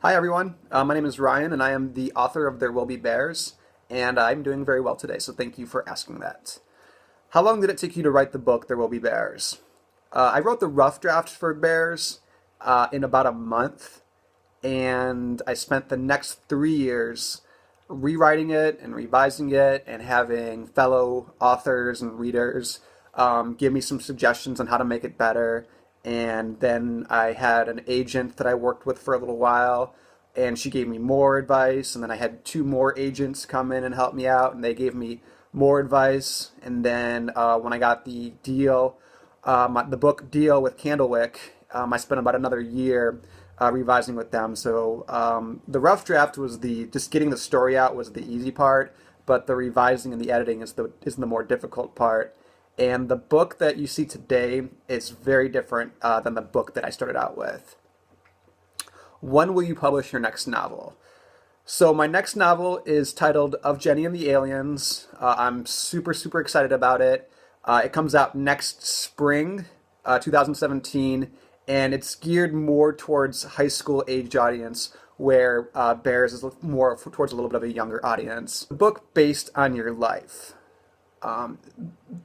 Hi everyone, my name is Ryan and I am the author of There Will Be Bears, and I'm doing very well today, so thank you for asking that. How long did it take you to write the book There Will Be Bears? I wrote the rough draft for Bears in about a month, and I spent the next 3 years rewriting it and revising it and having fellow authors and readers give me some suggestions on how to make it better. And then I had an agent that I worked with for a little while, and she gave me more advice. And then I had two more agents come in and help me out, and they gave me more advice. And then when I got the deal, the book deal with Candlewick, I spent about another year revising with them. So the rough draft was the just getting the story out was the easy part, but the revising and the editing is the more difficult part. And the book that you see today is very different than the book that I started out with. When will you publish your next novel? So my next novel is titled Of Jenny and the Aliens. I'm super excited about it. It comes out next spring, 2017, and it's geared more towards high school age audience, where Bears is more towards a little bit of a younger audience. The book based on your life. Um,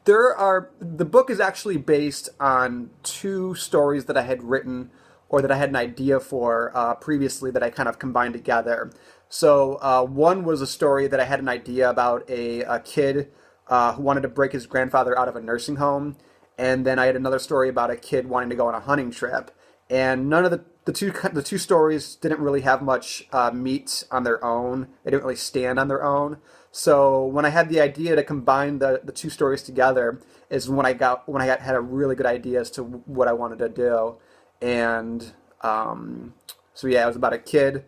the book is actually based on two stories that I had written or that I had an idea for previously that I kind of combined together. So one was a story that I had an idea about a kid who wanted to break his grandfather out of a nursing home, and then I had another story about a kid wanting to go on a hunting trip. And none of the two stories didn't really have much meat on their own. They didn't really stand on their own. So when I had the idea to combine the two stories together is when I had a really good idea as to what I wanted to do. And so yeah, it was about a kid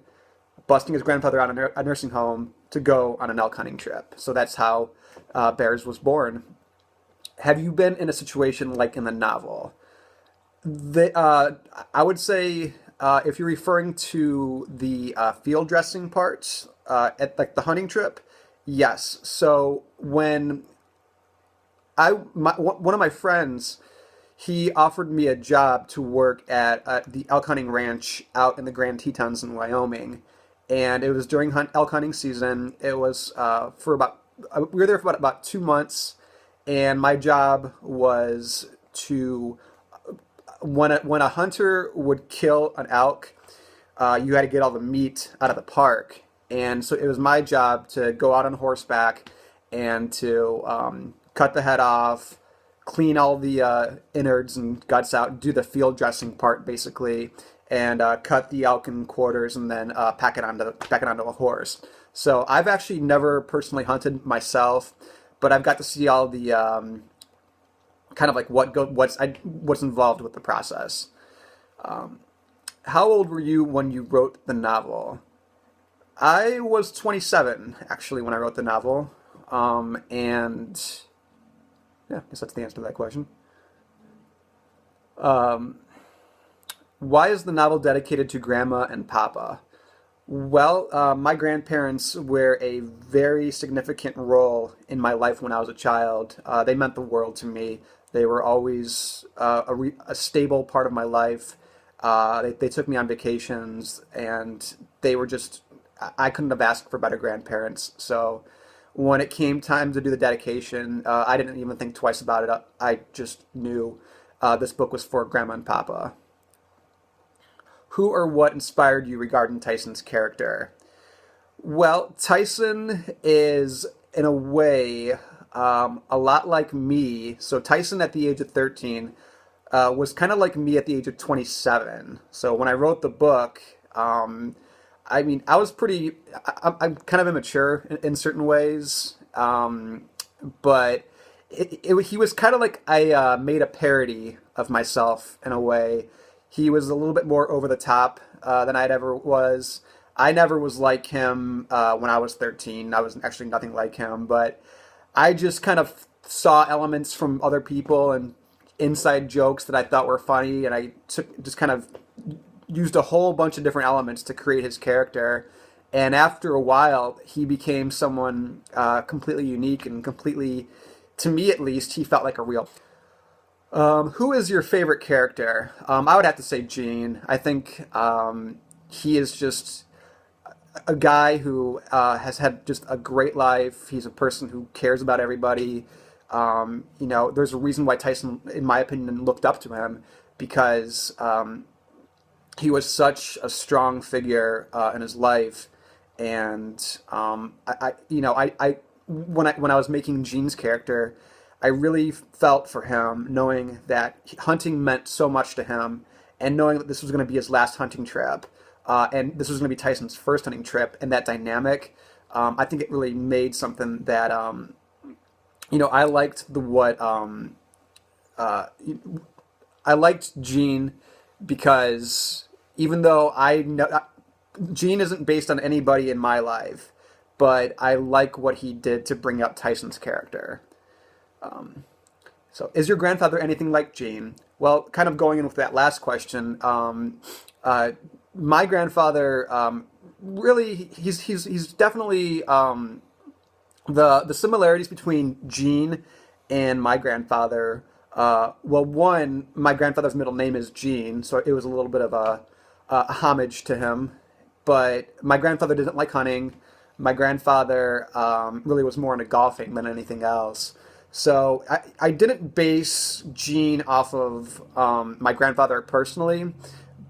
busting his grandfather out of a nursing home to go on an elk hunting trip. So that's how Bears was born. Have you been in a situation like in the novel? I would say if you're referring to the field dressing parts at like the hunting trip, yes. So when one of my friends, he offered me a job to work at the elk hunting ranch out in the Grand Tetons in Wyoming, and it was during elk hunting season. It was for about we were there for about 2 months, and my job was to when a hunter would kill an elk, you had to get all the meat out of the park, and so it was my job to go out on horseback and to cut the head off, clean all the innards and guts out, do the field dressing part basically, and cut the elk in quarters, and then pack it onto a horse. So I've actually never personally hunted myself, but I've got to see all the kind of like what's involved with the process. How old were you when you wrote the novel? I was 27 actually when I wrote the novel, and yeah, I guess that's the answer to that question. Um, why is the novel dedicated to Grandma and Papa? Well, my grandparents were a very significant role in my life when I was a child. They meant the world to me. They were always a stable part of my life. They took me on vacations, and they were just, I couldn't have asked for better grandparents. So when it came time to do the dedication, I didn't even think twice about it. I just knew this book was for Grandma and Papa. Who or what inspired you regarding Tyson's character? Well, Tyson is, in a way, a lot like me. So Tyson at the age of 13 was kind of like me at the age of 27. So when I wrote the book, I mean, I was I'm kind of immature in certain ways, but he was kind of like I made a parody of myself in a way. He was a little bit more over the top than I'd ever was. I never was like him when I was 13. I was actually nothing like him, but I just kind of saw elements from other people and inside jokes that I thought were funny, and I just kind of used a whole bunch of different elements to create his character. And after a while, he became someone completely unique and completely, to me at least, he felt like a real. Who is your favorite character? I would have to say Gene. I think he is just a guy who has had just a great life. He's a person who cares about everybody. There's a reason why Tyson, in my opinion, looked up to him because he was such a strong figure in his life. And when I was making Gene's character, I really felt for him, knowing that hunting meant so much to him, and knowing that this was going to be his last hunting trip, and this was going to be Tyson's first hunting trip, and that dynamic. I think it really made something that I liked I liked Gene because even though I know Gene isn't based on anybody in my life, but I like what he did to bring up Tyson's character. So, is your grandfather anything like Gene? Well, kind of going in with that last question, my grandfather really he's definitely the similarities between Gene and my grandfather. Well, one, my grandfather's middle name is Gene, so it was a little bit of a homage to him. But my grandfather didn't like hunting. My grandfather really was more into golfing than anything else. So I didn't base Gene off of my grandfather personally,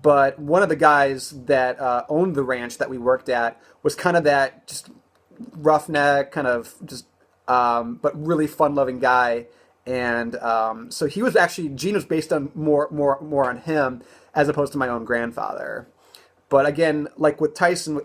but one of the guys that owned the ranch that we worked at was kind of that just roughneck, kind of just, but really fun-loving guy. And so he was actually, Gene was based on more on him as opposed to my own grandfather. But again, like with Tyson,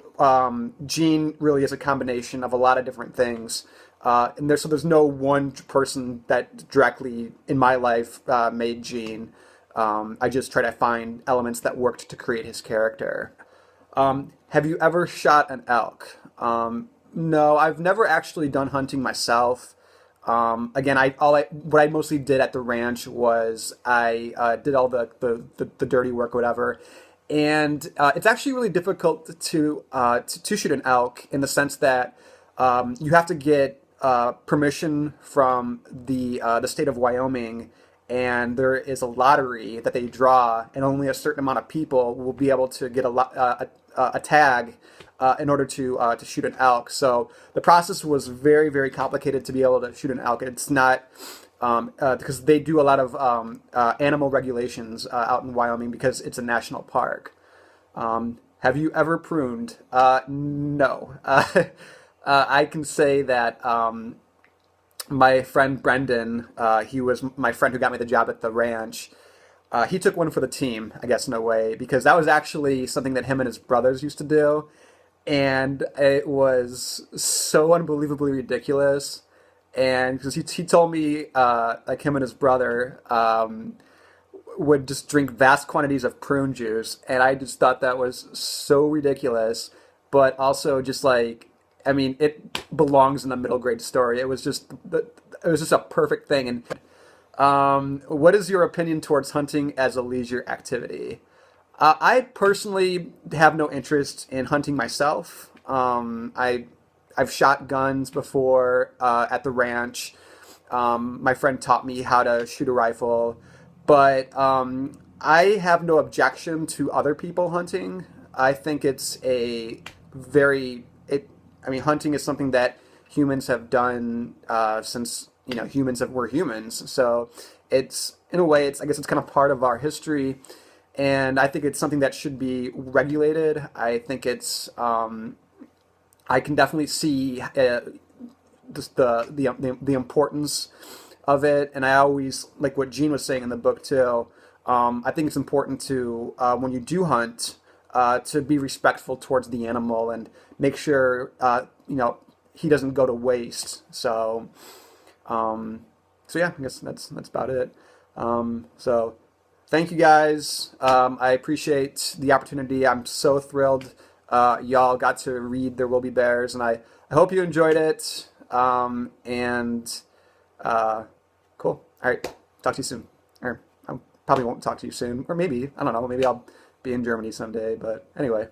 Gene really is a combination of a lot of different things. And there's no one person that directly in my life made Gene. I just try to find elements that worked to create his character. Have you ever shot an elk? No, I've never actually done hunting myself. Again, what I mostly did at the ranch was I did all the dirty work, whatever. And it's actually really difficult to shoot an elk in the sense that you have to get permission from the state of Wyoming, and there is a lottery that they draw, and only a certain amount of people will be able to get a tag in order to shoot an elk. So the process was very, very complicated to be able to shoot an elk. It's not because they do a lot of animal regulations out in Wyoming because it's a national park. Have you ever pruned? No. I can say that my friend Brendan, he was my friend who got me the job at the ranch. He took one for the team, I guess, in a way, because that was actually something that him and his brothers used to do. And it was so unbelievably ridiculous. And because he told me, like him and his brother would just drink vast quantities of prune juice. And I just thought that was so ridiculous. But also just like, I mean, it belongs in a middle grade story. It was just a perfect thing. And what is your opinion towards hunting as a leisure activity? I personally have no interest in hunting myself. I've shot guns before at the ranch. My friend taught me how to shoot a rifle, but I have no objection to other people hunting. I think it's hunting is something that humans have done since were humans. So it's in a way, I guess it's kind of part of our history. And I think it's something that should be regulated. I think it's, I can definitely see just the importance of it. And I always, like what Gene was saying in the book too, I think it's important to, when you do hunt, to be respectful towards the animal and make sure, he doesn't go to waste. So yeah, I guess that's about it. So thank you guys. I appreciate the opportunity. I'm so thrilled y'all got to read There Will Be Bears, and I hope you enjoyed it. Cool. All right. Talk to you soon. Or I probably won't talk to you soon. Or maybe, I don't know, maybe I'll be in Germany someday. But anyway.